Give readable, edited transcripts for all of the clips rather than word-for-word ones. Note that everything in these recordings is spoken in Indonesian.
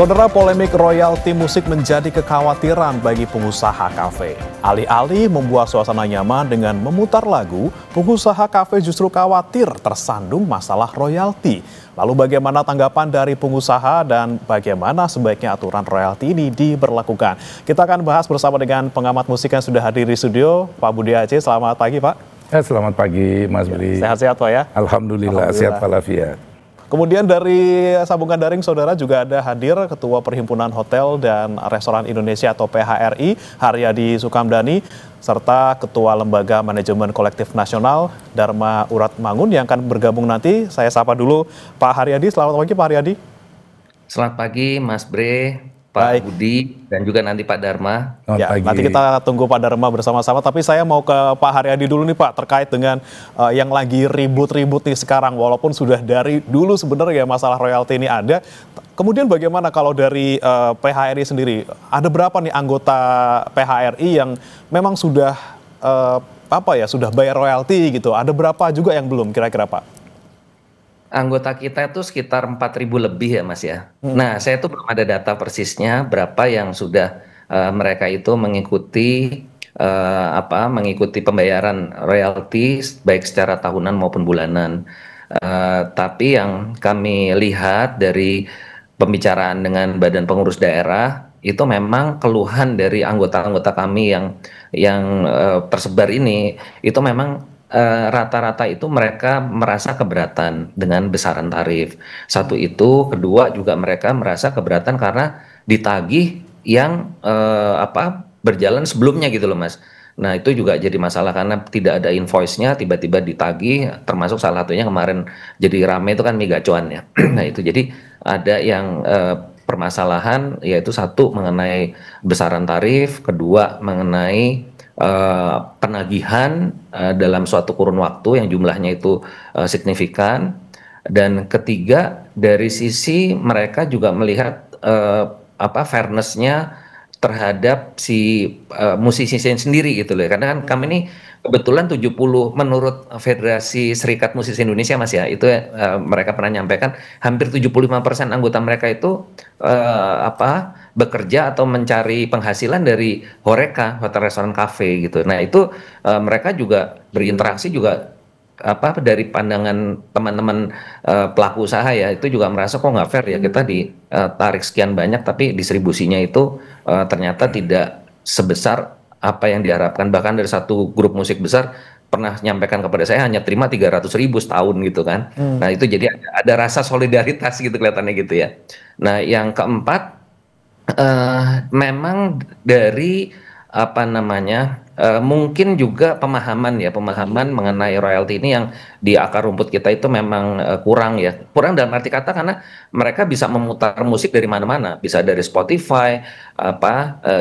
Saudara, polemik royalti musik menjadi kekhawatiran bagi pengusaha kafe. Alih-alih membuat suasana nyaman dengan memutar lagu, pengusaha kafe justru khawatir tersandung masalah royalti. Lalu bagaimana tanggapan dari pengusaha dan bagaimana sebaiknya aturan royalti ini diberlakukan? Kita akan bahas bersama dengan pengamat musik yang sudah hadir di studio, Pak Budi Aceh. Selamat pagi, Pak. Selamat pagi, Mas Budi. Sehat-sehat, Pak ya? Alhamdulillah, sehat walafiat. Kemudian dari sambungan daring saudara juga ada hadir Ketua Perhimpunan Hotel dan Restoran Indonesia atau PHRI, Haryadi Sukamdhani, serta Ketua Lembaga Manajemen Kolektif Nasional, Dharma Uratmangun yang akan bergabung nanti. Saya sapa dulu Pak Haryadi. Selamat pagi Pak Haryadi. Selamat pagi Mas Bre, Pak Budi, dan juga nanti Pak Dharma. Ya, nanti kita tunggu Pak Dharma bersama-sama. Tapi saya mau ke Pak Haryadi dulu nih Pak, terkait dengan yang lagi ribut-ribut nih sekarang. Walaupun sudah dari dulu sebenarnya masalah royalti ini ada. Kemudian bagaimana kalau dari PHRI sendiri? Ada berapa nih anggota PHRI yang memang sudah sudah bayar royalti gitu? Ada berapa juga yang belum kira-kira Pak? Anggota kita itu sekitar 4.000 lebih ya Mas ya. Nah, saya tuh belum ada data persisnya berapa yang sudah mereka itu mengikuti mengikuti pembayaran royalti baik secara tahunan maupun bulanan. Tapi yang kami lihat dari pembicaraan dengan Badan Pengurus Daerah itu memang keluhan dari anggota-anggota kami yang tersebar ini itu memang rata-rata itu mereka merasa keberatan dengan besaran tarif. Satu itu, kedua juga mereka merasa keberatan karena ditagih yang berjalan sebelumnya gitu loh Mas. Nah itu juga jadi masalah karena tidak ada invoice-nya, tiba-tiba ditagih, termasuk salah satunya kemarin jadi rame itu kan mie gacuan ya. Nah itu jadi ada yang permasalahan, yaitu satu mengenai besaran tarif, kedua mengenai penagihan dalam suatu kurun waktu yang jumlahnya itu signifikan, dan ketiga dari sisi mereka juga melihat fairness-nya terhadap si musisi sendiri gitu loh, karena kan kami ini kebetulan 70 menurut Federasi Serikat Musisi Indonesia Mas ya, itu mereka pernah nyampaikan hampir 75% anggota mereka itu bekerja atau mencari penghasilan dari horeca, hotel restoran kafe gitu. Nah itu mereka juga berinteraksi juga dari pandangan teman-teman pelaku usaha ya, itu juga merasa kok nggak fair ya, kita ditarik sekian banyak tapi distribusinya itu ternyata tidak sebesar apa yang diharapkan. Bahkan dari satu grup musik besar pernah nyampaikan kepada saya hanya terima 300.000 setahun gitu kan. Nah itu jadi ada rasa solidaritas gitu kelihatannya gitu ya. Nah yang keempat, memang dari mungkin juga pemahaman mengenai royalti ini yang di akar rumput kita itu memang kurang dalam arti kata, karena mereka bisa memutar musik dari mana-mana, bisa dari Spotify,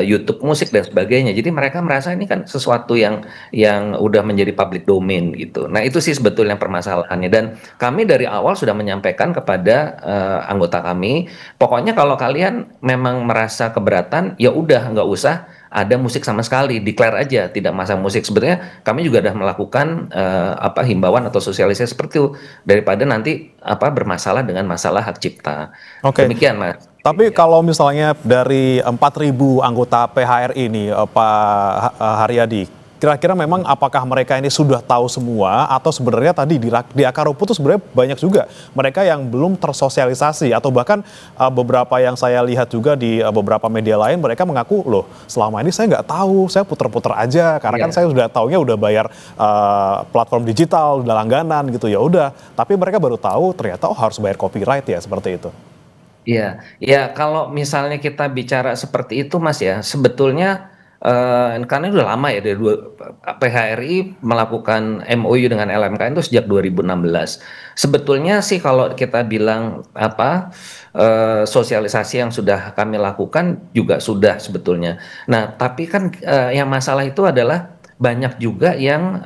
YouTube musik dan sebagainya. Jadi mereka merasa ini kan sesuatu yang udah menjadi public domain gitu. Nah itu sih sebetulnya permasalahannya, dan kami dari awal sudah menyampaikan kepada anggota kami, pokoknya kalau kalian memang merasa keberatan ya udah nggak usah ada musik sama sekali, declare aja tidak masang musik. Sebetulnya kami juga sudah melakukan himbauan atau sosialisasi seperti itu, daripada nanti bermasalah dengan masalah hak cipta. Oke. Demikian Mas. Tapi kalau misalnya dari 4.000 anggota PHRI ini, Pak Haryadi, kira-kira memang apakah mereka ini sudah tahu semua, atau sebenarnya tadi di akar rumput itu sebenarnya banyak juga mereka yang belum tersosialisasi, atau bahkan beberapa yang saya lihat juga di beberapa media lain, mereka mengaku loh selama ini saya nggak tahu, saya puter-puter aja karena kan saya sudah taunya udah bayar platform digital, udah langganan gitu, ya udah. Tapi mereka baru tahu ternyata harus bayar copyright ya, seperti itu. Iya, ya kalau misalnya kita bicara seperti itu Mas ya, sebetulnya karena udah lama ya, dari PHRI melakukan MOU dengan LMKN itu sejak 2016. Sebetulnya sih kalau kita bilang sosialisasi yang sudah kami lakukan juga sudah sebetulnya. Nah tapi kan yang masalah itu adalah banyak juga yang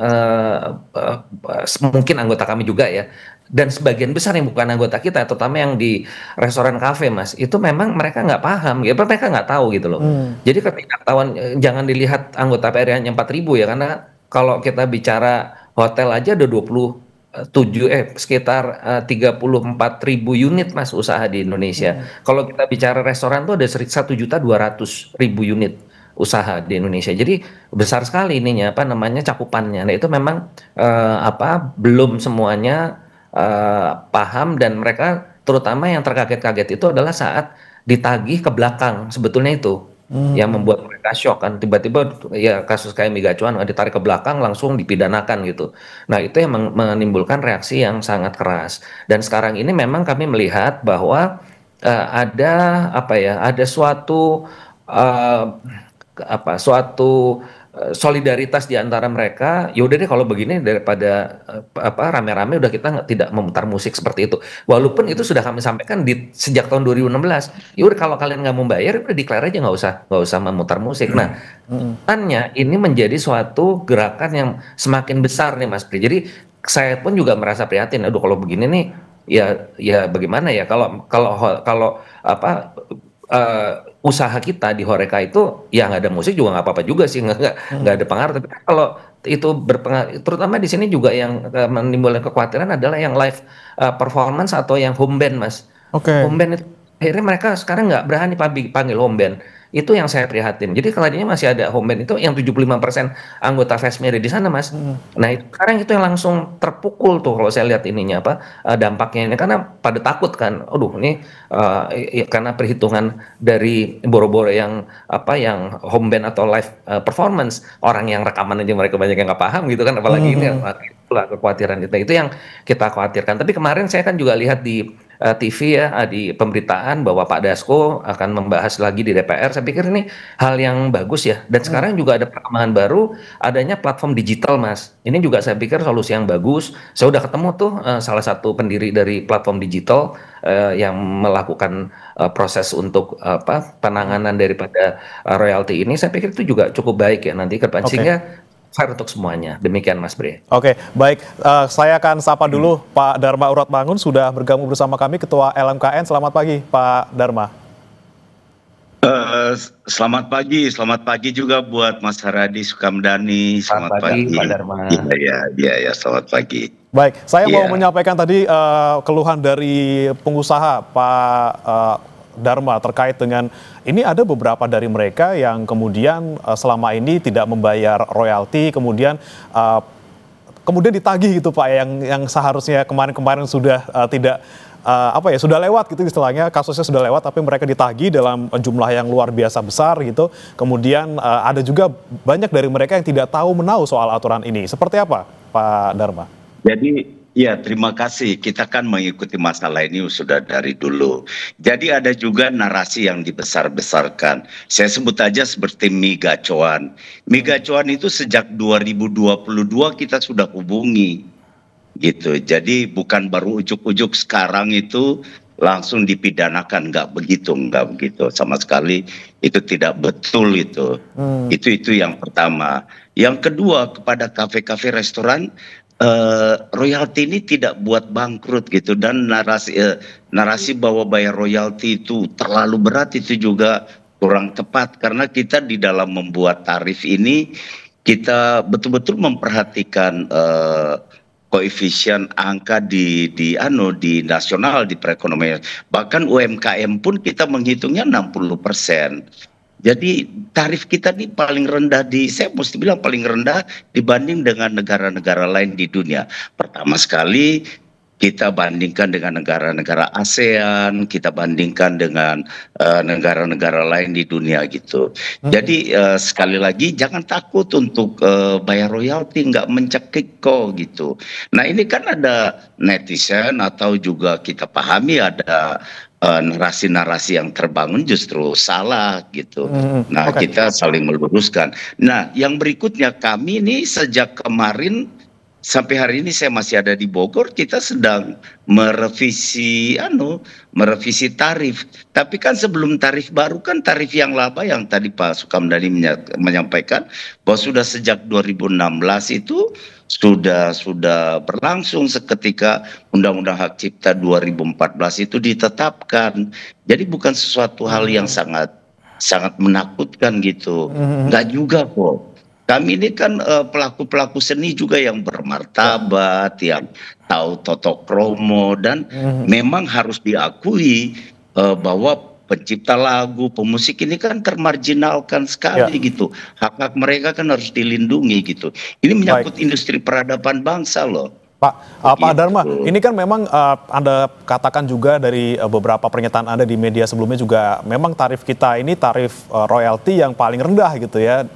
mungkin anggota kami juga ya, dan sebagian besar yang bukan anggota kita, terutama yang di restoran kafe Mas, itu memang mereka nggak paham, ya mereka nggak tahu gitu loh. Jadi ketidaktahuan, jangan dilihat anggota PRI hanya 4.000 ya, karena kalau kita bicara hotel aja ada 20 sekitar 34.000 unit Mas usaha di Indonesia. Kalau kita bicara restoran tuh ada 1.200.000 unit usaha di Indonesia. Jadi besar sekali ininya apa namanya cakupannya. Nah, itu memang belum semuanya paham, dan mereka terutama yang terkaget-kaget itu adalah saat ditagih ke belakang, sebetulnya itu yang membuat mereka shock kan, tiba-tiba ya kasus kayak Mega Cuan ditarik ke belakang langsung dipidanakan gitu. Nah, itu yang menimbulkan reaksi yang sangat keras. Dan sekarang ini memang kami melihat bahwa ada suatu eh, solidaritas di antara mereka. Yaudah deh kalau begini, daripada rame-rame udah kita tidak memutar musik seperti itu. Walaupun itu sudah kami sampaikan sejak tahun 2016. Yaudah kalau kalian nggak mau bayar, udah declare aja, nggak usah memutar musik. Nah, tanya ini menjadi suatu gerakan yang semakin besar nih Mas Pri. Jadi saya pun juga merasa prihatin. Aduh, kalau begini nih, ya bagaimana ya kalau kalau kalau apa eh, usaha kita di Horeca itu ya nggak ada musik juga nggak apa-apa juga sih, nggak ada pengaruh. Tapi kalau itu berpengaruh, terutama di sini juga yang menimbulkan kekhawatiran adalah yang live performance atau yang home band Mas. Oke. Home band itu akhirnya mereka sekarang nggak berani panggil home band. Itu yang saya prihatin. Jadi kalau tadinya masih ada home band itu yang 75% anggota Fashmere di sana Mas. Nah, itu sekarang itu yang langsung terpukul tuh kalau saya lihat ininya dampaknya ini, karena pada takut kan. Aduh, ini karena perhitungan dari boro-boro yang yang home band atau live performance, orang yang rekaman aja mereka banyak yang nggak paham gitu kan, apalagi ini itulah kekhawatiran kita. Itu yang kita khawatirkan. Tapi kemarin saya kan juga lihat di TV ya, di pemberitaan bahwa Pak Dasko akan membahas lagi di DPR. Saya pikir ini hal yang bagus ya. Dan sekarang juga ada perkembangan baru, adanya platform digital Mas. Ini juga saya pikir solusi yang bagus. Saya udah ketemu tuh salah satu pendiri dari platform digital yang melakukan proses untuk penanganan daripada royalti ini. Saya pikir itu juga cukup baik ya nanti ke depan, sehingga fair untuk semuanya. Demikian Mas Bre. Oke, baik. Saya akan sapa dulu Pak Dharma Uratmangun, sudah bergabung bersama kami, Ketua LMKN. Selamat pagi, Pak Dharma. Selamat pagi juga buat Mas Haradi Sukamdhani. Selamat pagi, Pak Dharma. Iya, selamat pagi. Baik, saya mau menyampaikan tadi keluhan dari pengusaha Pak Dharma terkait dengan ini, ada beberapa dari mereka yang kemudian selama ini tidak membayar royalti, kemudian ditagih gitu Pak, yang seharusnya kemarin sudah tidak sudah lewat gitu istilahnya, kasusnya sudah lewat, tapi mereka ditagih dalam jumlah yang luar biasa besar gitu. Kemudian ada juga banyak dari mereka yang tidak tahu menahu soal aturan ini. Seperti apa Pak Dharma? Jadi ya, terima kasih. Kita kan mengikuti masalah ini sudah dari dulu. Jadi ada juga narasi yang dibesar-besarkan. Saya sebut aja seperti Mega Cuan. Mega Cuan itu sejak 2022 kita sudah hubungi gitu. Jadi bukan baru ujuk-ujuk sekarang itu langsung dipidanakan, nggak begitu sama sekali. Itu tidak betul itu. Itu yang pertama. Yang kedua, kepada kafe-kafe restoran, royalti ini tidak buat bangkrut gitu, dan narasi bahwa bayar royalti itu terlalu berat itu juga kurang tepat, karena kita di dalam membuat tarif ini kita betul-betul memperhatikan koefisien angka di nasional, di perekonomian. Bahkan UMKM pun kita menghitungnya 60%. Jadi tarif kita ini paling rendah saya mesti bilang paling rendah dibanding dengan negara-negara lain di dunia. Pertama sekali kita bandingkan dengan negara-negara ASEAN, kita bandingkan dengan negara-negara lain di dunia gitu. Jadi sekali lagi jangan takut untuk bayar royalti, nggak mencekik kok gitu. Nah, ini kan ada netizen atau juga kita pahami ada narasi-narasi yang terbangun justru salah gitu. Nah, kita saling meluruskan. Nah, yang berikutnya, kami ini sejak kemarin sampai hari ini saya masih ada di Bogor, kita sedang merevisi tarif. Tapi kan sebelum tarif baru kan tarif yang lama yang tadi Pak Sukamdhani menyampaikan bahwa sudah sejak 2016 itu sudah berlangsung seketika Undang-Undang Hak Cipta 2014 itu ditetapkan. Jadi bukan sesuatu hal yang sangat menakutkan gitu. Enggak juga kok. Kami ini kan pelaku-pelaku seni juga yang bermartabat, yang tahu totok kromo, dan memang harus diakui bahwa pencipta lagu, pemusik ini kan termarginalkan sekali gitu. Hak-hak mereka kan harus dilindungi gitu. Ini menyangkut industri peradaban bangsa loh. Pak Dharma, ini kan memang Anda katakan juga dari beberapa pernyataan Anda di media sebelumnya juga memang tarif kita ini tarif royalti yang paling rendah gitu ya.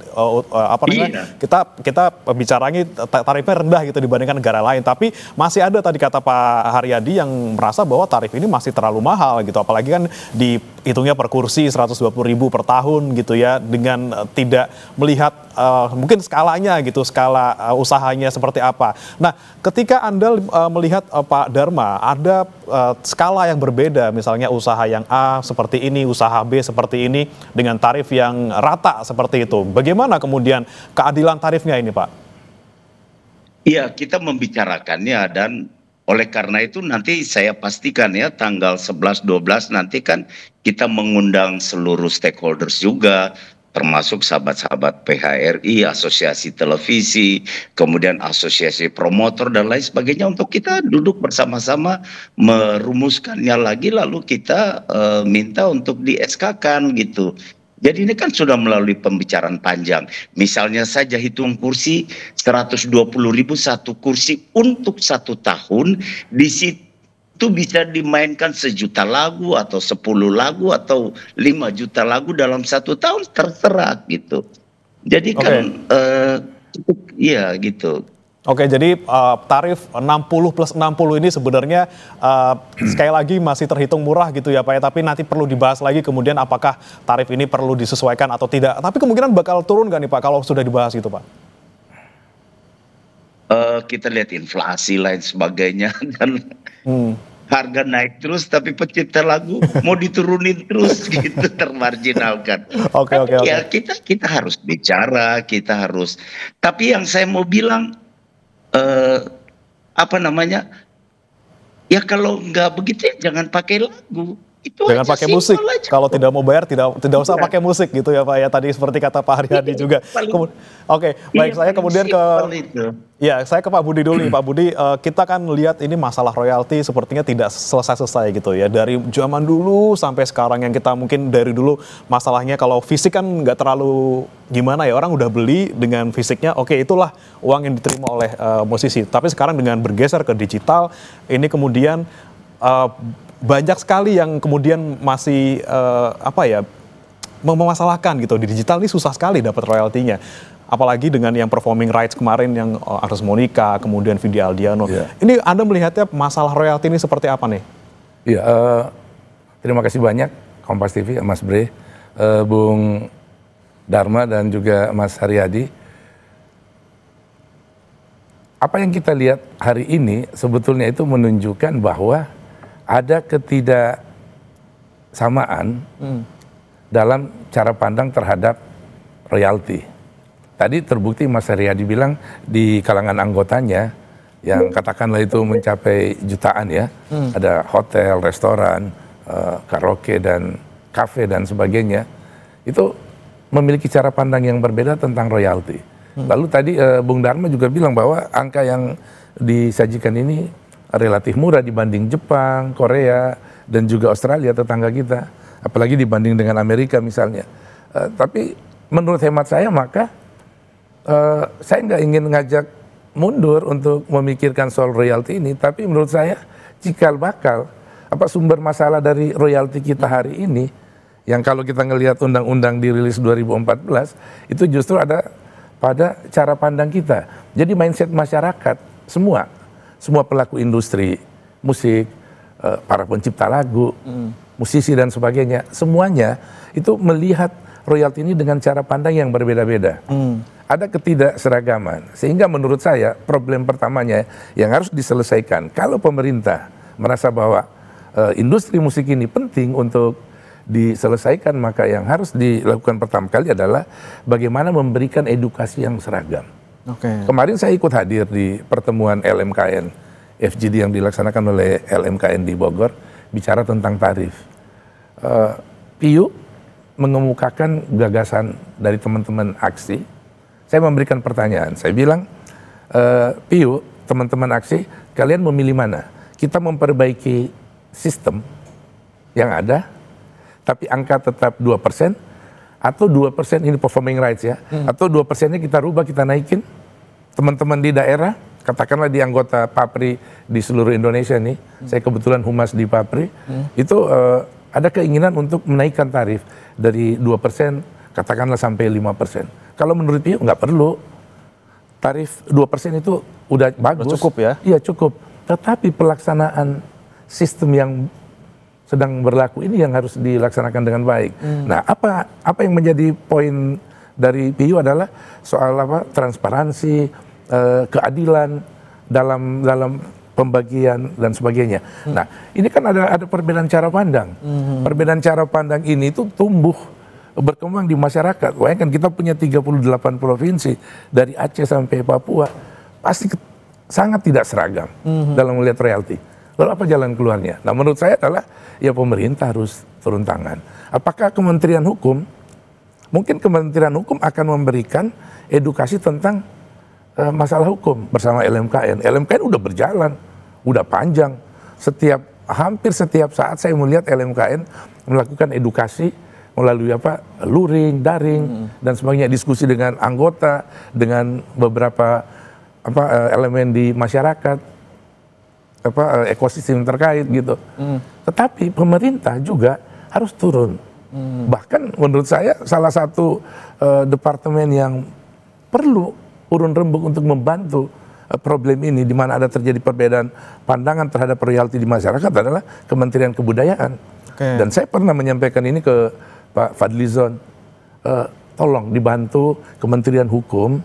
Kita bicaranya tarifnya rendah gitu dibandingkan negara lain. Tapi masih ada tadi kata Pak Haryadi yang merasa bahwa tarif ini masih terlalu mahal gitu. Apalagi kan dihitungnya per kursi 120.000 per tahun gitu ya, dengan tidak melihat mungkin skalanya gitu, skala usahanya seperti apa. Nah, ketika Anda melihat Pak Dharma, ada skala yang berbeda, misalnya usaha yang A seperti ini, usaha B seperti ini, dengan tarif yang rata seperti itu. Bagaimana kemudian keadilan tarifnya ini, Pak? Iya, kita membicarakannya, dan oleh karena itu nanti saya pastikan ya tanggal 11-12 nanti kan kita mengundang seluruh stakeholders juga, termasuk sahabat-sahabat PHRI, asosiasi televisi, kemudian asosiasi promotor dan lain sebagainya, untuk kita duduk bersama-sama merumuskannya lagi, lalu kita minta untuk di SK-kan gitu. Jadi ini kan sudah melalui pembicaraan panjang. Misalnya saja hitung kursi 120.000 satu kursi untuk 1 tahun, di situ itu bisa dimainkan 1 juta lagu atau 10 lagu atau 5 juta lagu dalam 1 tahun, terserah gitu. Jadi kan cukup ya gitu. Oke, jadi tarif 60 plus 60 ini sebenarnya sekali lagi masih terhitung murah gitu ya Pak ya, tapi nanti perlu dibahas lagi kemudian apakah tarif ini perlu disesuaikan atau tidak. Tapi kemungkinan bakal turun nggak nih Pak kalau sudah dibahas gitu Pak? Kita lihat inflasi lain sebagainya, dan harga naik terus, tapi pencipta lagu mau diturunin terus gitu, termarginalkan. Oke. Ya kita harus bicara, kita harus. Tapi yang saya mau bilang, ya kalau nggak begitu ya jangan pakai lagu. Itu jangan pakai musik. Kalau tidak mau bayar tidak usah pakai musik gitu ya Pak ya. Tadi seperti kata Pak Haryadi juga. Oke, baik, saya kemudian saya ke Pak Budi dulu nih. Pak Budi, kita kan lihat ini masalah royalti sepertinya tidak selesai-selesai gitu ya. Dari zaman dulu sampai sekarang, yang kita mungkin dari dulu masalahnya kalau fisik kan nggak terlalu gimana ya, orang udah beli dengan fisiknya, oke, itulah uang yang diterima oleh musisi. Tapi sekarang dengan bergeser ke digital, ini kemudian banyak sekali yang kemudian masih memasalahkan gitu. Di digital ini susah sekali dapat royaltinya. Apalagi dengan yang performing rights kemarin yang Agnes Monica, kemudian Vidi Aldiano. Ini Anda melihatnya masalah royalti ini seperti apa nih? Iya, terima kasih banyak Kompas TV, Mas Bre, Bung Dharma dan juga Mas Haryadi. Apa yang kita lihat hari ini sebetulnya itu menunjukkan bahwa ada ketidaksamaan dalam cara pandang terhadap royalti. Tadi terbukti Mas Haryadi bilang di kalangan anggotanya yang katakanlah itu mencapai jutaan ya, ada hotel, restoran, karaoke dan kafe dan sebagainya, itu memiliki cara pandang yang berbeda tentang royalti. Lalu tadi Bung Dharma juga bilang bahwa angka yang disajikan ini relatif murah dibanding Jepang, Korea, dan juga Australia, tetangga kita. Apalagi dibanding dengan Amerika misalnya. Tapi menurut hemat saya, maka saya nggak ingin ngajak mundur untuk memikirkan soal royalti ini. Tapi menurut saya, cikal bakal, sumber masalah dari royalti kita hari ini, yang kalau kita ngelihat undang-undang dirilis 2014, itu justru ada pada cara pandang kita. Jadi mindset masyarakat, semua pelaku industri musik, para pencipta lagu, musisi dan sebagainya, semuanya itu melihat royalti ini dengan cara pandang yang berbeda-beda. Ada ketidakseragaman, sehingga menurut saya problem pertamanya yang harus diselesaikan, kalau pemerintah merasa bahwa industri musik ini penting untuk diselesaikan, maka yang harus dilakukan pertama kali adalah bagaimana memberikan edukasi yang seragam. Kemarin saya ikut hadir di pertemuan LMKN FGD yang dilaksanakan oleh LMKN di Bogor, bicara tentang tarif. PIU mengemukakan gagasan dari teman-teman aksi saya memberikan pertanyaan. Saya bilang, Piu, teman-teman aksi, kalian memilih mana? Kita memperbaiki sistem yang ada, tapi angka tetap 2%, atau 2% ini performing rights ya, atau 2%-nya kita rubah, kita naikin. Teman-teman di daerah, katakanlah di anggota Papri di seluruh Indonesia nih, saya kebetulan humas di Papri, itu ada keinginan untuk menaikkan tarif dari 2%, katakanlah sampai 5%. Kalau menurut Piu nggak perlu, tarif 2% itu udah bagus. Udah cukup ya? Iya cukup, tetapi pelaksanaan sistem yang sedang berlaku ini yang harus dilaksanakan dengan baik. Nah, apa yang menjadi poin dari Piu adalah soal transparansi, keadilan dalam pembagian dan sebagainya. Nah, ini kan ada perbedaan cara pandang. Perbedaan cara pandang ini itu tumbuh berkembang di masyarakat. Bayangkan kita punya 38 provinsi dari Aceh sampai Papua, pasti sangat tidak seragam dalam melihat royalti. Lalu apa jalan keluarnya? Nah, menurut saya adalah ya pemerintah harus turun tangan. Apakah Kementerian Hukum, mungkin Kementerian Hukum akan memberikan edukasi tentang masalah hukum bersama LMKN. LMKN udah berjalan, udah panjang. Hampir setiap saat saya melihat LMKN melakukan edukasi melalui luring, daring dan sebagainya, diskusi dengan anggota, dengan beberapa elemen di masyarakat, ekosistem terkait gitu. Tetapi pemerintah juga harus turun. Bahkan menurut saya salah satu departemen yang perlu urun rembuk untuk membantu problem ini di mana ada terjadi perbedaan pandangan terhadap royalti di masyarakat adalah Kementerian Kebudayaan. Dan saya pernah menyampaikan ini ke Pak Fadlizon, tolong dibantu Kementerian Hukum,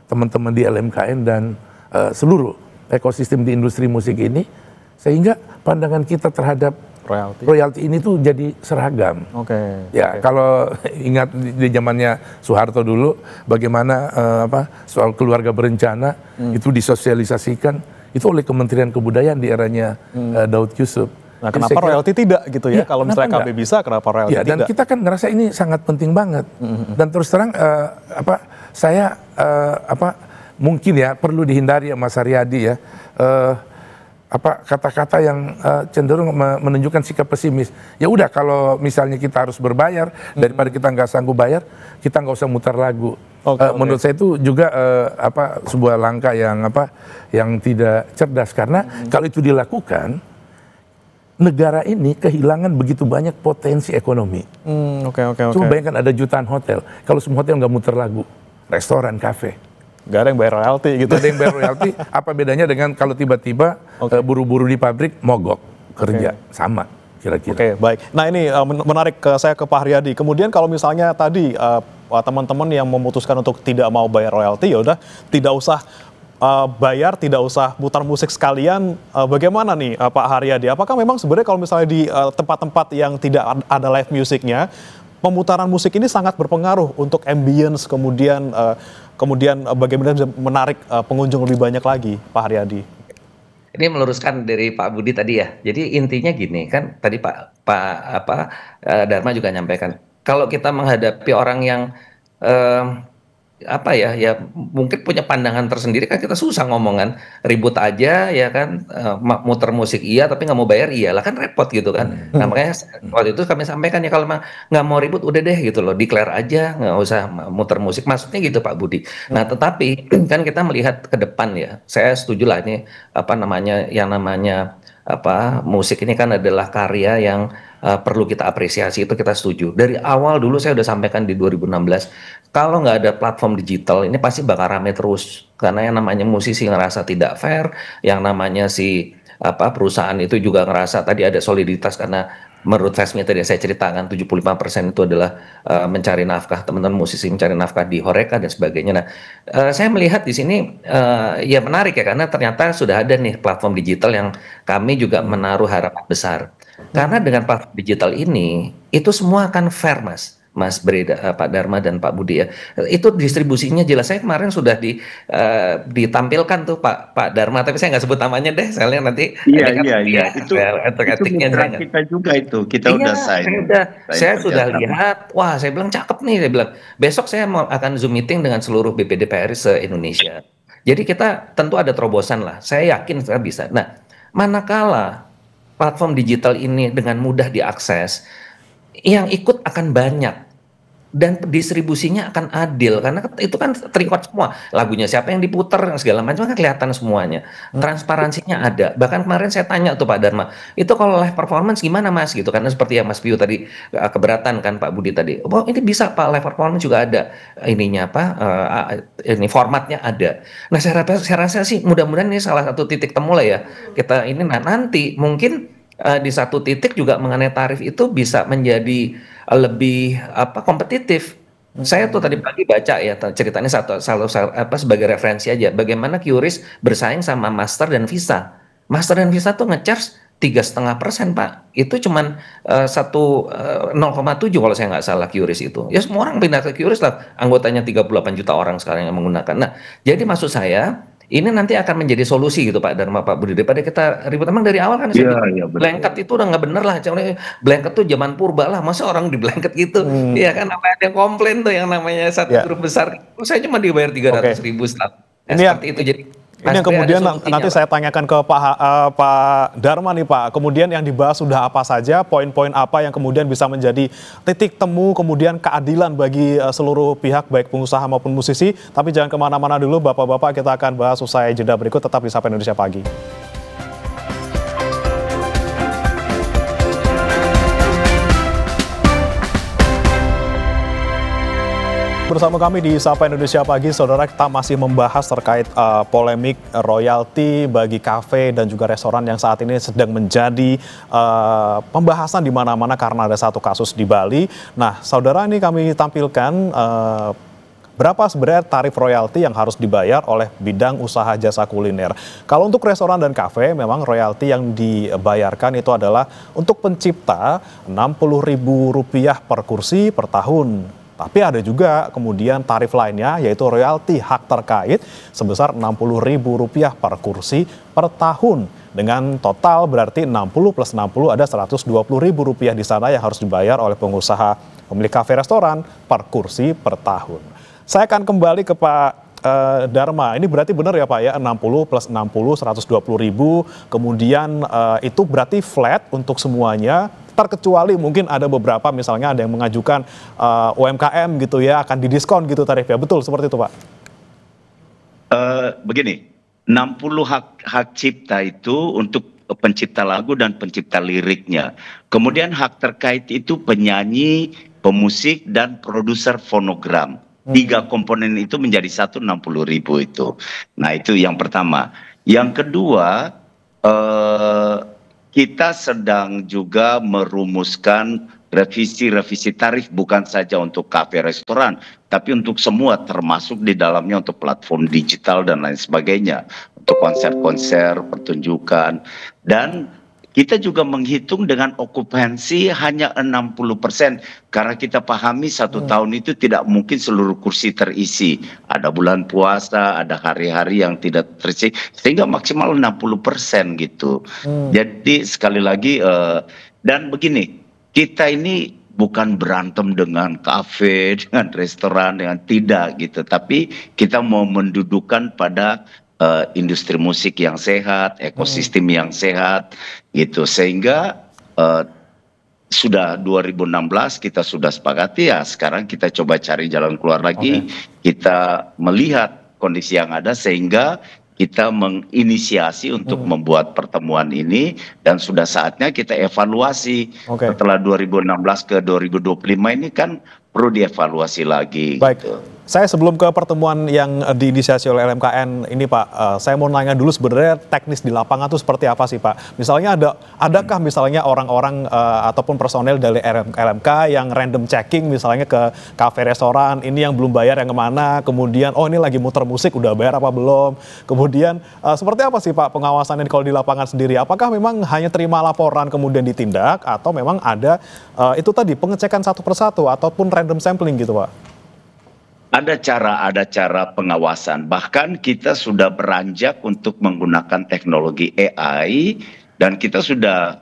teman-teman di LMKN dan seluruh ekosistem di industri musik ini, sehingga pandangan kita terhadap royalti ini tuh jadi seragam. Kalau ingat di zamannya Soeharto dulu, bagaimana soal keluarga berencana itu disosialisasikan itu oleh Kementerian Kebudayaan di eranya Daud Yusuf. Nah, kenapa royalti tidak gitu ya? Kalau misalnya KB bisa, kenapa royalti tidak? Dan kita kan ngerasa ini sangat penting banget. Dan terus terang saya mungkin ya perlu dihindari ya Mas Haryadi ya. Kata-kata yang cenderung menunjukkan sikap pesimis. Ya udah, kalau misalnya kita harus berbayar daripada kita nggak sanggup bayar, kita nggak usah mutar lagu. Menurut saya itu juga sebuah langkah yang tidak cerdas, karena kalau itu dilakukan, negara ini kehilangan begitu banyak potensi ekonomi. Coba bayangkan ada jutaan hotel, kalau semua hotel nggak muter lagu, restoran, kafe. Gak ada yang bayar royalti gitu. Gak ada yang bayar royalti. Apa bedanya dengan kalau tiba-tiba buru-buru di pabrik mogok kerja, sama kira-kira. Baik. Nah, ini menarik saya ke Pak Haryadi. Kemudian kalau misalnya tadi teman-teman yang memutuskan untuk tidak mau bayar royalti, ya udah tidak usah bayar, tidak usah putar musik sekalian. Bagaimana nih Pak Haryadi? Apakah memang sebenarnya kalau misalnya di tempat-tempat yang tidak ada live musiknya, pemutaran musik ini sangat berpengaruh untuk ambience, kemudian bagaimana bisa menarik pengunjung lebih banyak lagi, Pak Haryadi? Ini meluruskan dari Pak Budi tadi ya. Jadi intinya gini kan, tadi Pak Dharma juga nyampaikan, kalau kita menghadapi orang yang mungkin punya pandangan tersendiri, kan kita susah ngomongan, ribut aja ya kan, muter musik iya tapi nggak mau bayar iyalah, kan repot gitu kan. Nah, makanya waktu itu kami sampaikan ya, kalau nggak mau ribut udah deh gitu loh, declare aja, nggak usah muter musik, maksudnya gitu Pak Budi. Nah, tetapi kan kita melihat ke depan ya, saya setuju lah ini yang namanya musik ini kan adalah karya yang perlu kita apresiasi, itu kita setuju. Dari awal dulu saya udah sampaikan di 2016, kalau nggak ada platform digital ini pasti bakal rame terus, karena yang namanya musisi ngerasa tidak fair, yang namanya perusahaan itu juga ngerasa tadi ada soliditas, karena menurut Fesmi tadi saya ceritakan 75% itu adalah mencari nafkah, teman-teman musisi mencari nafkah di Horeca dan sebagainya. Nah, saya melihat di sini ya menarik ya, karena ternyata sudah ada nih platform digital yang kami juga menaruh harapan besar. Karena dengan platform digital ini itu semua akan fair, Mas. Mas Breda, Pak Dharma dan Pak Budi ya. Itu distribusinya jelas. Saya kemarin sudah ditampilkan tuh Pak Dharma, tapi saya nggak sebut namanya deh, soalnya nanti Iya, ini kan iya, iya. ya, etik Itu etiknya mitra saya nggak. kita juga itu. Kita Iya, udah sign, saya sudah kerjasama. lihat. Wah, saya bilang cakep nih. Saya bilang besok saya akan zoom meeting dengan seluruh BPD PRI se-Indonesia. Jadi kita tentu ada terobosan lah. Saya yakin saya bisa. Nah, manakala platform digital ini dengan mudah diakses, yang ikut akan banyak dan distribusinya akan adil karena itu kan terrecord semua, lagunya siapa yang diputer segala macam kan kelihatan semuanya, transparansinya ada. Bahkan kemarin saya tanya tuh Pak Dharma, itu kalau live performance gimana Mas gitu, karena seperti yang Mas Piu tadi keberatan kan Pak Budi tadi, oh ini bisa Pak, live performance juga ada ininya apa, ini formatnya ada. Nah saya rasa sih mudah-mudahan ini salah satu titik temu lah ya kita ini. Nah nanti mungkin di satu titik juga mengenai tarif itu bisa menjadi lebih kompetitif. Saya tuh tadi pagi baca ya ceritanya sebagai referensi aja bagaimana QRIS bersaing sama Master dan Visa. Master dan Visa tuh ngecharge 3,5% Pak. Itu cuman 0,7 kalau saya nggak salah QRIS itu. Ya semua orang pindah ke QRIS lah. Anggotanya 38 juta orang sekarang yang menggunakan. Nah, jadi maksud saya ini nanti akan menjadi solusi gitu Pak Dharma, Pak Budi, daripada kita ribut. Emang dari awal kan saya bilang, Iya, betul. blanket itu udah nggak bener lah. Blanket tuh zaman purba lah, masa orang di blanket gitu. Iya kan, apa ada yang komplain tuh yang namanya satu Ya. grup besar. Saya cuma dibayar 300.000 setelah. Ini yang- Seperti itu jadi. Ini yang pasti ada kemudian solusinya, nanti Pak. saya tanyakan ke Pak Dharma nih Pak. Kemudian yang dibahas sudah apa saja, poin-poin apa yang kemudian bisa menjadi titik temu, kemudian keadilan bagi seluruh pihak, baik pengusaha maupun musisi. Tapi jangan kemana-mana dulu Bapak-Bapak, kita akan bahas usai jeda berikut, tetap di Sapa Indonesia Pagi. Bersama kami di Sapa Indonesia Pagi, saudara, kita masih membahas terkait polemik royalti bagi kafe dan juga restoran yang saat ini sedang menjadi pembahasan di mana-mana karena ada satu kasus di Bali. Nah, saudara, ini kami tampilkan berapa sebenarnya tarif royalti yang harus dibayar oleh bidang usaha jasa kuliner. Kalau untuk restoran dan kafe, memang royalti yang dibayarkan itu adalah untuk pencipta Rp60.000 per kursi per tahun. Tapi ada juga kemudian tarif lainnya, yaitu royalti hak terkait sebesar Rp60.000 per kursi per tahun. Dengan total berarti 60 plus 60 ada Rp120.000 di sana yang harus dibayar oleh pengusaha pemilik kafe restoran per kursi per tahun. Saya akan kembali ke Pak Dharma. Ini berarti benar ya Pak ya, 60 plus 60 Rp120.000, kemudian itu berarti flat untuk semuanya, terkecuali mungkin ada beberapa, misalnya ada yang mengajukan UMKM gitu ya, akan didiskon gitu tarifnya. Betul seperti itu Pak? Begini, 60 hak cipta itu untuk pencipta lagu dan pencipta liriknya. Kemudian hak terkait itu penyanyi, pemusik, dan produser fonogram. 3 komponen itu menjadi satu 60.000 itu. Nah itu yang pertama. Yang kedua, kita sedang juga merumuskan revisi tarif bukan saja untuk kafe restoran, tapi untuk semua, termasuk di dalamnya untuk platform digital dan lain sebagainya, untuk konser-konser, pertunjukan. Dan kita juga menghitung dengan okupansi hanya 60%, karena kita pahami 1 tahun itu tidak mungkin seluruh kursi terisi. Ada bulan puasa, ada hari-hari yang tidak terisi, sehingga maksimal 60% gitu. Jadi sekali lagi, dan begini, kita ini bukan berantem dengan kafe, dengan restoran, dengan tidak gitu. Tapi kita mau mendudukan pada industri musik yang sehat, ekosistem yang sehat gitu, sehingga sudah 2016 kita sudah sepakati ya, sekarang kita coba cari jalan keluar lagi. Kita melihat kondisi yang ada sehingga kita menginisiasi untuk membuat pertemuan ini, dan sudah saatnya kita evaluasi. Setelah 2016 ke 2025 ini kan perlu dievaluasi lagi. Baik. Gitu. Saya sebelum ke pertemuan yang diinisiasi oleh LMKN ini Pak, saya mau nanya dulu sebenarnya teknis di lapangan itu seperti apa sih Pak? Misalnya adakah misalnya orang-orang ataupun personel dari LMK yang random checking misalnya ke kafe restoran, ini yang belum bayar yang kemana, kemudian oh ini lagi muter musik udah bayar apa belum, kemudian seperti apa sih Pak pengawasannya kalau di lapangan sendiri? Apakah memang hanya terima laporan kemudian ditindak, atau memang ada itu tadi pengecekan satu persatu ataupun random sampling gitu Pak? Ada cara pengawasan. Bahkan kita sudah beranjak untuk menggunakan teknologi AI dan kita sudah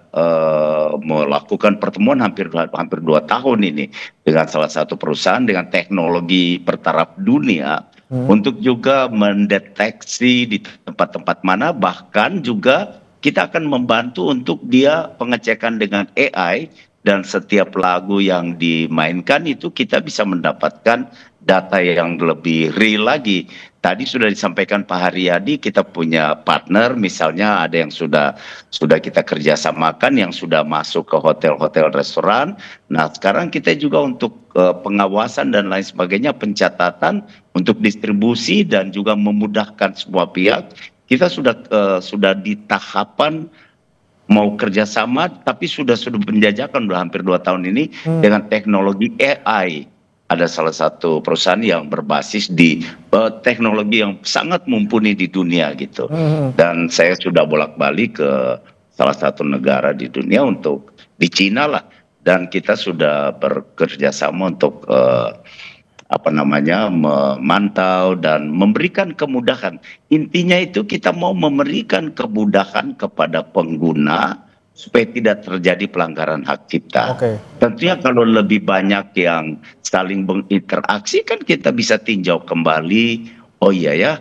melakukan pertemuan hampir 2 tahun ini dengan salah satu perusahaan dengan teknologi bertaraf dunia untuk juga mendeteksi di tempat-tempat mana, bahkan juga kita akan membantu untuk dia pengecekan dengan AI. Dan setiap lagu yang dimainkan itu kita bisa mendapatkan data yang lebih real lagi. Tadi sudah disampaikan Pak Haryadi, kita punya partner, misalnya ada yang sudah kita kerjasamakan, yang sudah masuk ke hotel-hotel restoran. Nah sekarang kita juga untuk pengawasan dan lain sebagainya, pencatatan untuk distribusi dan juga memudahkan semua pihak. Kita sudah di tahapan mau kerjasama, tapi sudah penjajakan udah hampir 2 tahun ini dengan teknologi AI. Ada salah satu perusahaan yang berbasis di teknologi yang sangat mumpuni di dunia gitu. Dan saya sudah bolak-balik ke salah satu negara di dunia untuk di Cina lah. Dan kita sudah bekerja sama untuk memantau dan memberikan kemudahan. Intinya itu kita mau memberikan kemudahan kepada pengguna supaya tidak terjadi pelanggaran hak cipta. Tentunya kalau lebih banyak yang saling berinteraksi kan kita bisa tinjau kembali. Oh iya ya,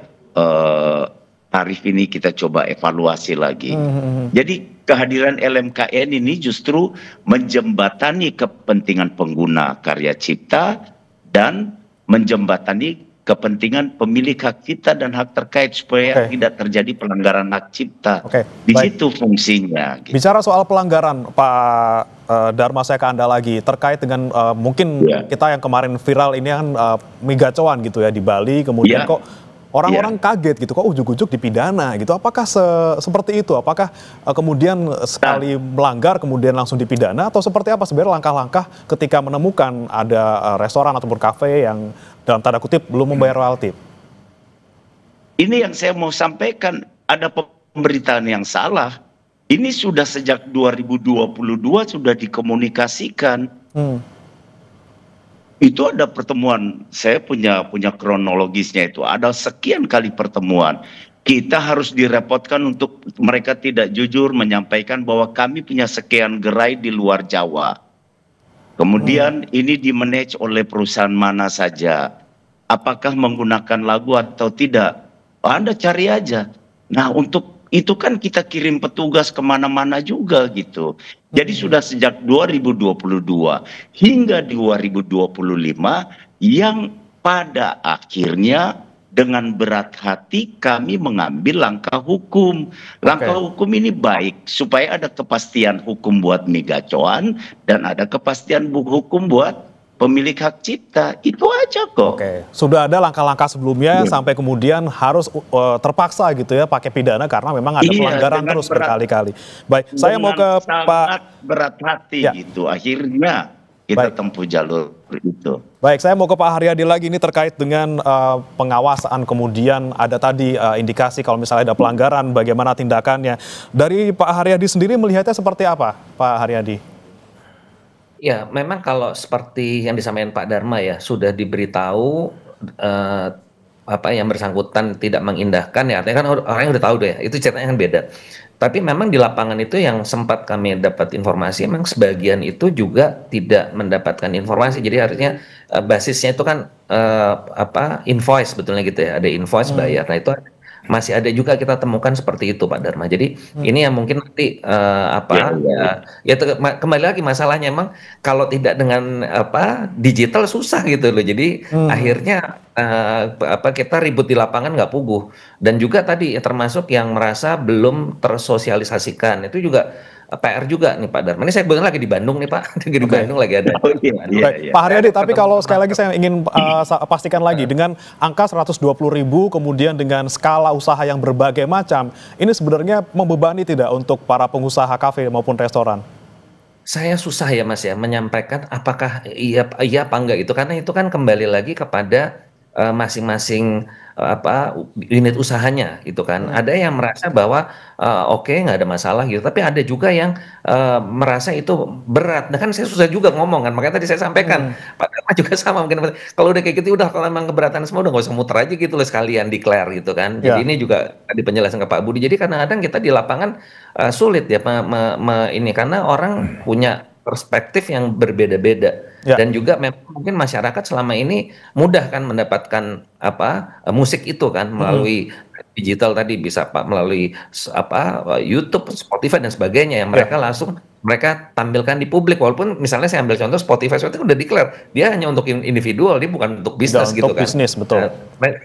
tarif ini kita coba evaluasi lagi. Jadi kehadiran LMKN ini justru menjembatani kepentingan pengguna karya cipta dan menjembatani kepentingan pemilik hak cipta dan hak terkait supaya tidak terjadi pelanggaran hak cipta. Di situ fungsinya. Gitu. Bicara soal pelanggaran, Pak Dharma, saya ke Anda lagi terkait dengan mungkin kita yang kemarin viral ini kan mie gacoan gitu ya di Bali, kemudian kok orang-orang kaget gitu, kok ujuk-ujuk dipidana gitu. Apakah seperti itu? Apakah kemudian sekali melanggar kemudian langsung dipidana, atau seperti apa sebenarnya langkah-langkah ketika menemukan ada restoran ataupun kafe yang dalam tanda kutip belum membayar royalti? Ini yang saya mau sampaikan, ada pemberitaan yang salah. Ini sudah sejak 2022 sudah dikomunikasikan. Itu ada pertemuan, saya punya kronologisnya itu, ada sekian kali pertemuan. Kita harus direpotkan untuk mereka tidak jujur menyampaikan bahwa kami punya sekian gerai di luar Jawa. Kemudian ini dimanage oleh perusahaan mana saja. Apakah menggunakan lagu atau tidak? Anda cari aja. Nah untuk itu kan kita kirim petugas kemana-mana juga gitu. Jadi sudah sejak 2022 hingga 2025 yang pada akhirnya dengan berat hati kami mengambil langkah hukum. Langkah hukum ini baik supaya ada kepastian hukum buat mie gacoan dan ada kepastian hukum buat pemilik hak cipta. Itu aja kok. Sudah ada langkah-langkah sebelumnya sampai kemudian harus terpaksa gitu ya pakai pidana karena memang ada pelanggaran terus berkali-kali. Baik, saya mau ke Pak berat hati gitu. Akhirnya kita tempuh jalur itu. Baik, saya mau ke Pak Haryadi lagi, ini terkait dengan pengawasan, kemudian ada tadi indikasi kalau misalnya ada pelanggaran, bagaimana tindakannya. Dari Pak Haryadi sendiri melihatnya seperti apa, Pak Haryadi? Ya, memang kalau seperti yang disampaikan Pak Dharma ya, sudah diberitahu apa yang bersangkutan tidak mengindahkan ya, artinya kan orangnya udah tahu deh, itu ceritanya kan beda. Tapi memang di lapangan itu yang sempat kami dapat informasi, memang sebagian itu juga tidak mendapatkan informasi. Jadi artinya basisnya itu kan invoice sebetulnya gitu ya, ada invoice bayar. Nah itu masih ada juga kita temukan seperti itu Pak Dharma. Jadi ini yang mungkin nanti kembali lagi masalahnya emang kalau tidak dengan digital susah gitu loh. Jadi akhirnya kita ribut di lapangan nggak puguh. Dan juga tadi termasuk yang merasa belum tersosialisasikan itu juga PR juga nih Pak Dharma. Ini saya kebetulan lagi di Bandung nih Pak, di Bandung lagi ada. Pak Haryadi, tapi kalau sekali lagi saya ingin pastikan lagi, dengan angka 120.000 kemudian dengan skala usaha yang berbagai macam, ini sebenarnya membebani tidak untuk para pengusaha kafe maupun restoran? Saya susah ya Mas ya menyampaikan apakah iya apa enggak itu, karena itu kan kembali lagi kepada masing-masing unit usahanya gitu kan. Ada yang merasa bahwa oke nggak ada masalah gitu, tapi ada juga yang merasa itu berat. Nah kan saya susah juga ngomong kan, makanya tadi saya sampaikan Pak juga sama mungkin. Kalau udah kayak gitu udah kalau emang keberatan semua udah nggak usah muter aja gitu loh sekalian declare gitu kan. Jadi Ya. ini juga tadi penjelasan ke Pak Budi. Jadi kadang-kadang kita di lapangan sulit ya ini karena orang punya perspektif yang berbeda-beda Ya. dan juga memang mungkin masyarakat selama ini mudah kan mendapatkan musik itu kan melalui digital tadi bisa Pak melalui YouTube, Spotify dan sebagainya yang mereka langsung mereka tampilkan di publik walaupun misalnya saya ambil contoh Spotify udah declare dia hanya untuk individual dia bukan untuk bisnis gitu untuk kan. bisnis, betul.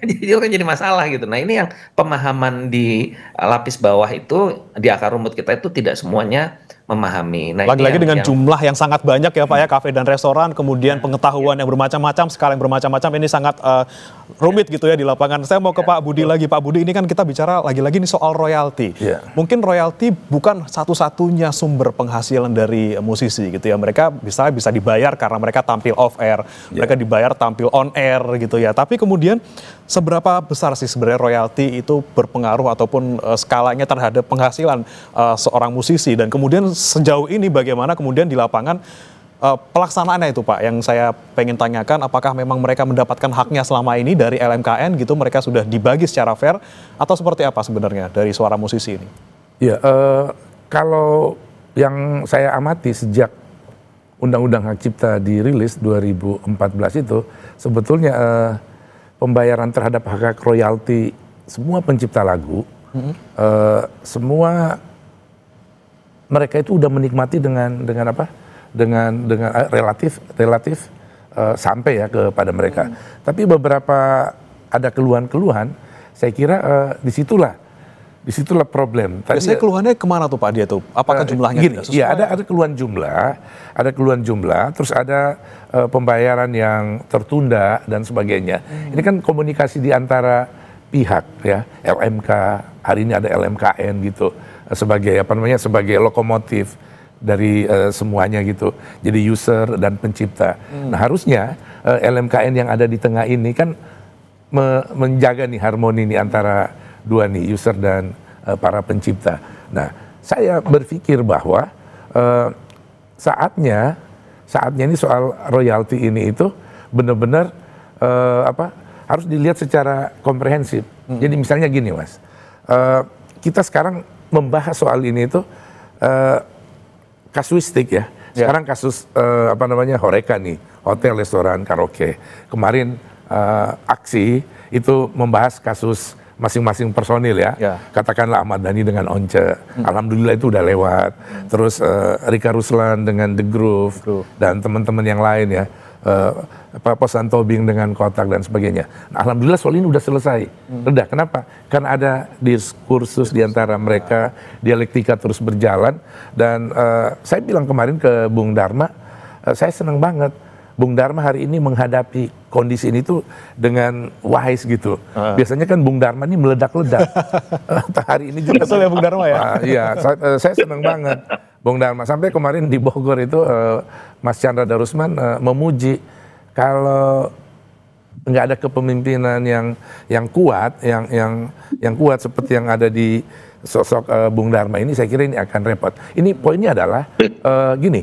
Itu kan jadi masalah gitu. Nah ini yang pemahaman di lapis bawah itu di akar rumput kita itu tidak semuanya memahami. Nah, Lagi-lagi ini dengan yang jumlah yang sangat banyak ya Pak ya, kafe dan restoran, kemudian pengetahuan yang bermacam-macam, skala yang bermacam-macam, ini sangat rumit gitu ya di lapangan. Saya mau ke Pak Budi lagi. Pak Budi, ini kan kita bicara lagi-lagi nih soal royalti. Iya. Mungkin royalti bukan satu-satunya sumber penghasilan dari musisi gitu ya. Mereka bisa dibayar karena mereka tampil off air, mereka dibayar tampil on air gitu ya. Tapi kemudian seberapa besar sih sebenarnya royalti itu berpengaruh ataupun skalanya terhadap penghasilan seorang musisi, dan kemudian sejauh ini bagaimana kemudian di lapangan pelaksanaannya itu Pak, yang saya pengen tanyakan, apakah memang mereka mendapatkan haknya selama ini dari LMKN gitu, mereka sudah dibagi secara fair atau seperti apa sebenarnya dari suara musisi ini? Ya, kalau yang saya amati sejak Undang-Undang Hak Cipta dirilis 2014 itu sebetulnya pembayaran terhadap hak royalti semua pencipta lagu, semua mereka itu udah menikmati dengan apa? Dengan relatif sampai ya kepada mereka. Tapi beberapa ada keluhan-keluhan, saya kira disitulah problem. Biasanya keluhannya kemana tuh Pak dia tuh? Apakah jumlahnya gini, tidak sesuai? ya ada keluhan jumlah, terus ada pembayaran yang tertunda dan sebagainya. Ini kan komunikasi di antara pihak ya, LMK, hari ini ada LMKN gitu sebagai sebagai lokomotif dari semuanya gitu. Jadi user dan pencipta. Nah, harusnya LMKN yang ada di tengah ini kan menjaga nih harmoni nih antara dua nih, user dan para pencipta. Nah, saya berpikir bahwa saatnya ini soal royalti ini itu benar-benar harus dilihat secara komprehensif. Jadi misalnya gini Mas, kita sekarang membahas soal ini itu kasuistik ya. Sekarang kasus Horeca nih, hotel, restoran, karaoke. Kemarin aksi itu membahas kasus masing-masing personil ya. Katakanlah Ahmad Dhani dengan Once, alhamdulillah itu udah lewat. Terus Rika Ruslan dengan The Groove dan teman-teman yang lain ya. Posan Tobing dengan Kotak dan sebagainya. Nah, alhamdulillah soal ini udah selesai. Reda. Kenapa? Karena ada diskursus di antara mereka, dialektika terus berjalan. Dan saya bilang kemarin ke Bung Dharma, saya senang banget Bung Dharma hari ini menghadapi kondisi ini tuh dengan wise gitu. Biasanya kan Bung Dharma ini meledak-ledak. Hari ini juga. Betul ya Bung Dharma ya? Iya, saya senang banget Bung Dharma. Sampai kemarin di Bogor itu Mas Chandra Darusman memuji kalau nggak ada kepemimpinan yang kuat, yang kuat seperti yang ada di sosok Bung Dharma ini, saya kira ini akan repot. Ini poinnya adalah gini,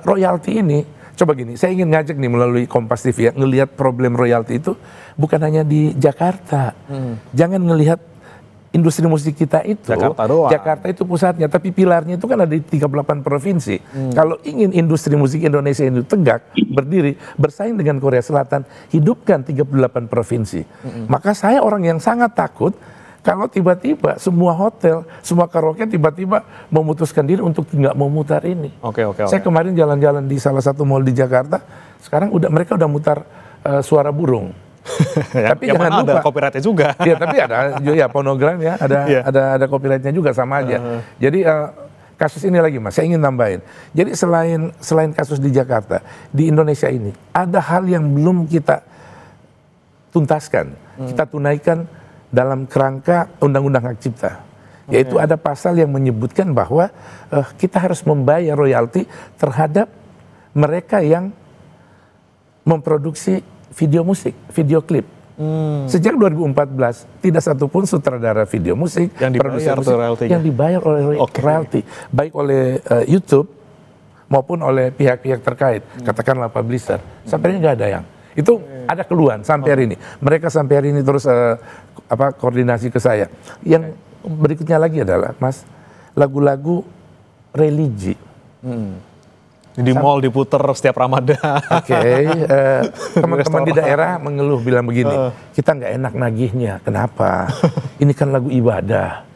royalti ini. Coba gini, saya ingin ngajak nih melalui Kompas TV ya, ngelihat problem royalti itu bukan hanya di Jakarta. Jangan ngelihat industri musik kita itu, Jakarta itu pusatnya, tapi pilarnya itu kan ada di 38 provinsi. Kalau ingin industri musik Indonesia ini tegak, berdiri, bersaing dengan Korea Selatan, hidupkan 38 provinsi. Maka saya orang yang sangat takut kalau tiba-tiba semua hotel, semua karaoke tiba-tiba memutuskan diri untuk nggak mau mutar ini. Saya kemarin jalan-jalan di salah satu mall di Jakarta, sekarang mereka udah mutar suara burung. Tapi jangan lupa ada copyrightnya juga. Ya, tapi ada ya fonogram ya, ada copyrightnya juga sama aja. Jadi kasus ini lagi Mas, saya ingin tambahin. Jadi selain kasus di Jakarta, di Indonesia ini ada hal yang belum kita tuntaskan, kita tunaikan dalam kerangka Undang-Undang Hak Cipta. Yaitu ada pasal yang menyebutkan bahwa kita harus membayar royalti terhadap mereka yang memproduksi video musik, video klip. Sejak 2014 tidak satupun sutradara video musik yang dibayar yang dibayar oleh royalti, baik oleh YouTube maupun oleh pihak-pihak terkait, katakanlah publisher. Sampai ini nggak ada yang. Itu ada keluhan sampai hari ini. Mereka sampai hari ini terus koordinasi ke saya. Yang berikutnya lagi adalah, Mas, lagu-lagu religi. Di mall diputer setiap Ramadan. Oke, teman-teman di daerah mengeluh bilang begini, kita nggak enak nagihnya. Kenapa? Ini kan lagu ibadah.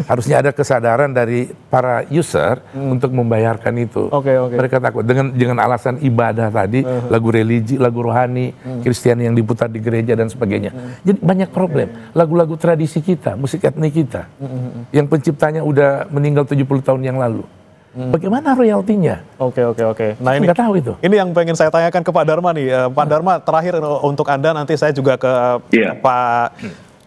Harusnya ada kesadaran dari para user untuk membayarkan itu. Mereka takut dengan alasan ibadah tadi, lagu religi, lagu rohani, Kristiani yang diputar di gereja dan sebagainya. Jadi banyak problem. Lagu-lagu tradisi kita, musik etnik kita, yang penciptanya udah meninggal 70 tahun yang lalu. Bagaimana royaltinya? Oke. Nah ini nggak tahu itu. Ini yang pengen saya tanyakan ke Pak Dharma nih. Pak Dharma, terakhir untuk Anda, nanti saya juga ke Pak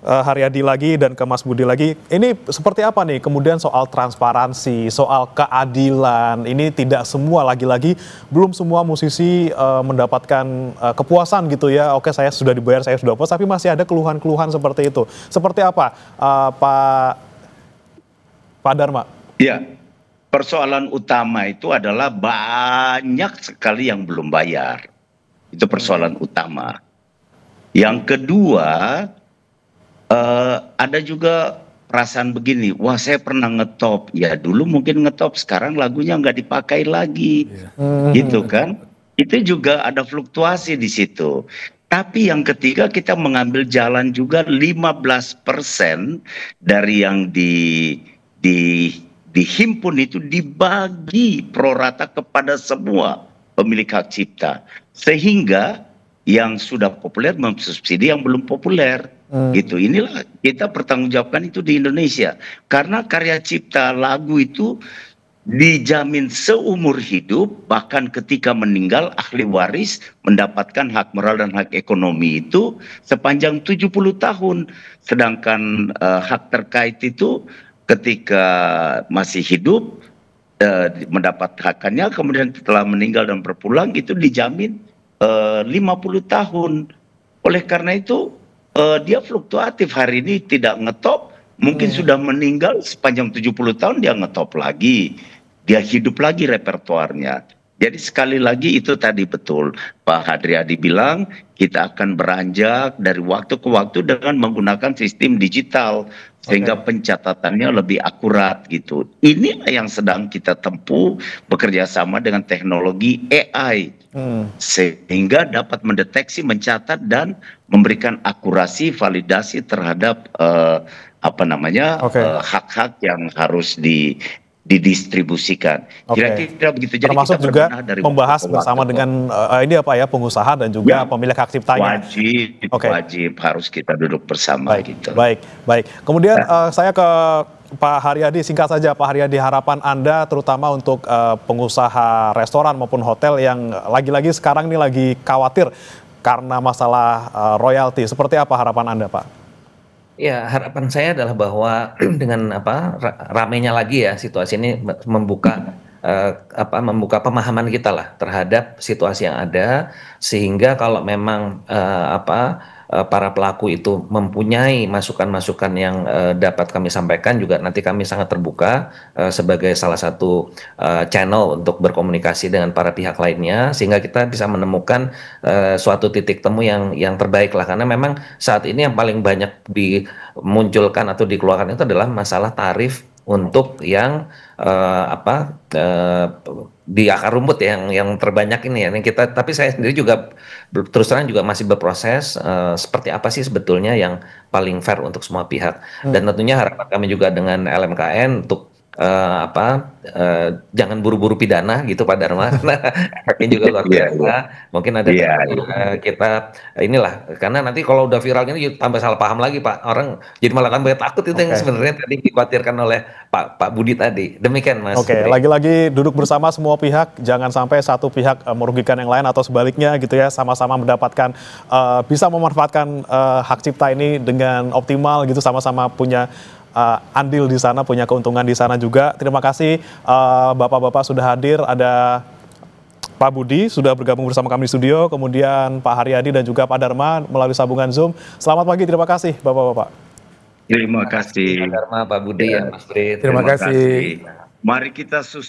Haryadi lagi dan ke Mas Budi lagi. Ini seperti apa nih kemudian soal transparansi, soal keadilan? Ini tidak semua, lagi-lagi belum semua musisi mendapatkan kepuasan gitu ya. Oke, saya sudah dibayar, saya sudah puas, tapi masih ada keluhan-keluhan seperti itu. Seperti apa, Pak Dharma? Ya. Persoalan utama itu adalah banyak sekali yang belum bayar. Itu persoalan utama. Yang kedua, ada juga perasaan begini, wah saya pernah ngetop. Ya dulu mungkin ngetop, sekarang lagunya nggak dipakai lagi. Gitu kan. Itu juga ada fluktuasi di situ. Tapi yang ketiga, kita mengambil jalan juga 15% dari yang dihimpun itu dibagi prorata kepada semua pemilik hak cipta. Sehingga yang sudah populer mensubsidi yang belum populer. Gitu. Inilah kita pertanggungjawabkan itu di Indonesia. Karena karya cipta lagu itu dijamin seumur hidup, bahkan ketika meninggal ahli waris mendapatkan hak moral dan hak ekonomi itu sepanjang 70 tahun. Sedangkan hak terkait itu ketika masih hidup mendapat hakannya, kemudian setelah meninggal dan berpulang itu dijamin 50 tahun. Oleh karena itu dia fluktuatif. Hari ini tidak ngetop, mungkin sudah meninggal sepanjang 70 tahun dia ngetop lagi, dia hidup lagi repertoarnya. Jadi sekali lagi itu tadi betul Pak Haryadi bilang, kita akan beranjak dari waktu ke waktu dengan menggunakan sistem digital sehingga pencatatannya lebih akurat gitu. Inilah yang sedang kita tempuh bekerja sama dengan teknologi AI sehingga dapat mendeteksi, mencatat dan memberikan akurasi validasi terhadap hak-hak yang harus didistribusisikan. Kira-kira begitu. Jadi termasuk kita juga dari membahas bersama dengan pengusaha dan juga pemilik hak ciptanya. Wajib harus kita duduk bersama gitu. Baik. Kemudian saya ke Pak Haryadi, singkat saja Pak Haryadi, harapan Anda terutama untuk pengusaha restoran maupun hotel yang lagi-lagi sekarang ini lagi khawatir karena masalah royalti. Seperti apa harapan Anda, Pak? Ya, harapan saya adalah bahwa dengan ramainya lagi ya situasi ini membuka pemahaman kita lah terhadap situasi yang ada, sehingga kalau memang para pelaku itu mempunyai masukan-masukan yang dapat kami sampaikan, juga nanti kami sangat terbuka sebagai salah satu channel untuk berkomunikasi dengan para pihak lainnya, sehingga kita bisa menemukan suatu titik temu yang terbaik lah. Karena memang saat ini yang paling banyak dimunculkan atau dikeluarkan itu adalah masalah tarif untuk yang di akar rumput yang terbanyak ini ya. Tapi saya sendiri juga terus terang juga masih berproses seperti apa sih sebetulnya yang paling fair untuk semua pihak. Dan tentunya harapan kami juga dengan LMKN untuk jangan buru-buru pidana gitu Pak Dharma, karena haknya juga luar biasa. Mungkin ada kita inilah, karena nanti kalau udah viral ini tambah salah paham lagi Pak, orang jadi malah tambah takut. Itu yang sebenarnya tadi dikhawatirkan oleh Pak Budi tadi. Demikian Mas. Lagi-lagi duduk bersama semua pihak, jangan sampai satu pihak merugikan yang lain atau sebaliknya gitu ya, sama-sama mendapatkan bisa memanfaatkan hak cipta ini dengan optimal gitu, sama-sama punya andil di sana, punya keuntungan di sana juga. Terima kasih Bapak-bapak sudah hadir. Ada Pak Budi sudah bergabung bersama kami di studio, kemudian Pak Haryadi dan juga Pak Dharma melalui sambungan Zoom. Selamat pagi, terima kasih Bapak-bapak. Terima kasih Pak Dharma, Pak Budi, Mas Bri. Terima kasih. Mari kita susun